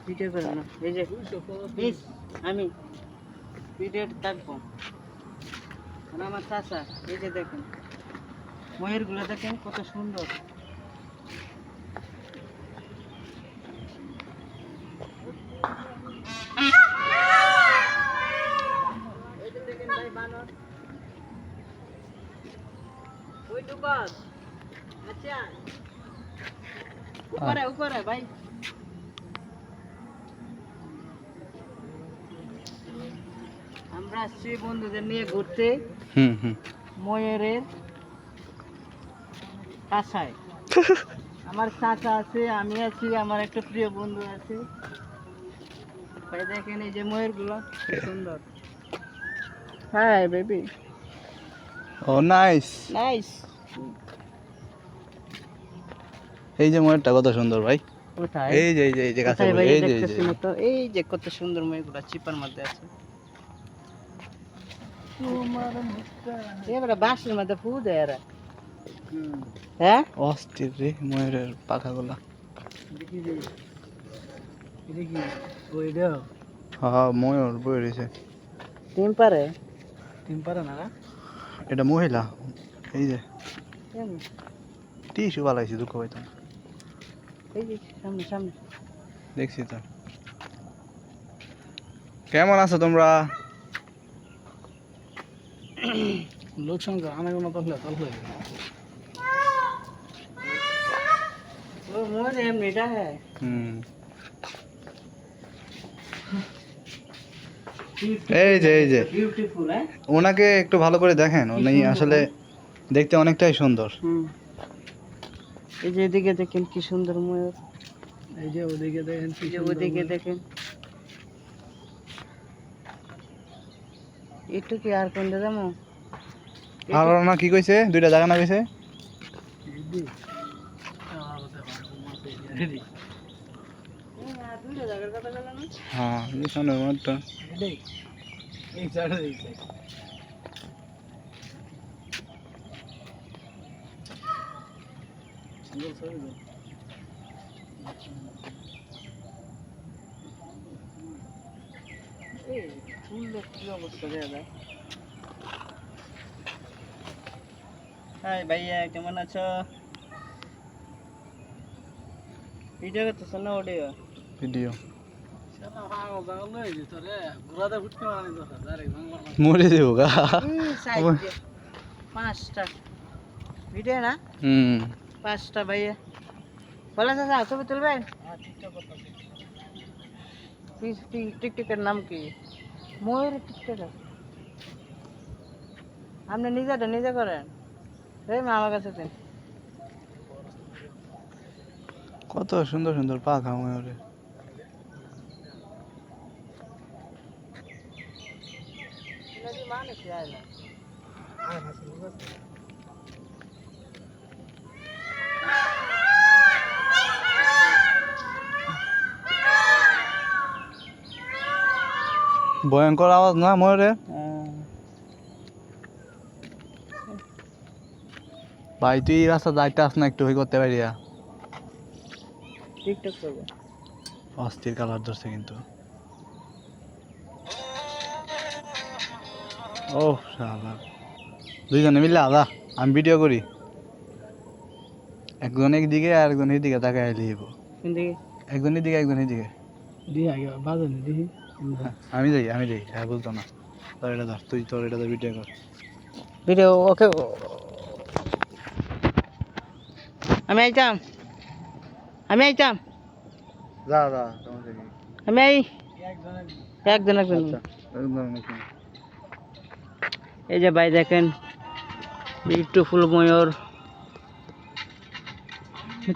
Video করো না, এই যে আমি ভিডিও থাকবো। আর আমার চাচা, এই যে দেখেন ময়ূরগুলো দেখেন কত সুন্দর। দেখেন ভাই বানর ওই দোকান। আচ্ছা উপরে উপরে ভাই। আমরা আসছি বন্ধুদের নিয়ে ঘুরতে ময়ূরের কাছায়। আমার চাচা আছে, আমি আছি, আমার একটা প্রিয় বন্ধু আছে। ভাই দেখেন এই যে ময়ূরগুলো সুন্দর। Hi baby. ও নাইস নাইস। এই যে ময়ূরটা কত সুন্দর ভাই। কোথায়? এই যে কাছে কোথায় ভাই এই যে দেখতেছি না তো। এই যে কত সুন্দর ময়ূরগুলো চিপার মধ্যে আছে। এবারে বাঁশের মধ্যে ফু দেয় এরা। হ্যাঁ অস্থির রে ময়ূরের পাখাগুলা। দেখি যে এটা কি ওইটা হ্যাঁ ময়ূর বই রয়েছে। টিম পারে? টিম পারে না না? এটা মহিলা। এই যে কেমন? টিস্যু বালাইছি দুঃখ পাইতাম। এই যে সামনে সামনে দেখছি তো। কেমন আছো তোমরা? লোক সংখ্যা আনাগোনা তললে তললে ও মোর এমনিটা হ্যাঁ। এই যে বিউটিফুল হ্যাঁ। ওনাকে একটু ভালো করে দেখেন, উনি আসলে দেখতে অনেকটাই সুন্দর। এই যে এদিকে দেখেন কি সুন্দর ময়ূর। এই যে ওদিকে দেখেন, এই যে ওদিকে দেখেন। একটু কি আর কোনটা যাবো? আর না কি কইছে? দুইটা জায়গা না কইছে? হ্যাঁ এই সামনে মতটা এই সাইডে এই সাইড। সুন্দর ছবি তো। এই ফুলের কি অবস্থা রে দাদা? হাই ভাইয়া, কেমন আছো? ভিডিও করতেছ না অডিও? ভিডিও মরে মরে যাবো গা। পাঁচটা ভিডিও না? 5টা ভাইয়া। বলে চাচা ছবি তুলবেন? টিকটকের নাম কি? ময়ূর টিকটকার। আপনি নিজেটা নিজে করেন। এই মা আমার কাছে দেন। কত সুন্দর সুন্দর পাখা ময়ূরের। ভয়ঙ্কর আওয়াজ না ময়ূরের? ভাই তুই এই রাস্তা যাইতে আস না একটু হই করতে পারিয়া? টিকটক করবো। অস্থির কালার ধরছে কিন্তু। ও শালা দুইজনে মিলে আদা আমি ভিডিও করি, একজন একদিকে আর একজন এদিকে তাকায় লিব। একজন এদিকে একজন এদিকে। আমি যাই হ্যাঁ বলতো না। তোর এটা ধর, তুই তোর এটা ভিডিও কর। ভিডিও ওকে। আমি আইতাম যা আমি একজন এই যে ভাই দেখেন বিউটিফুল ময়ূর।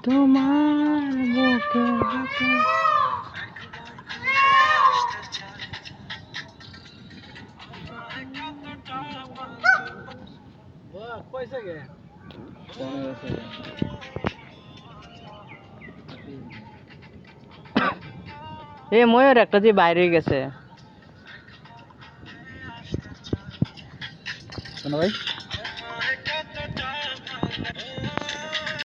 তোমার বুকে এই ময়ূর একটা যে বাইরে গেছে। শোনো ভাই।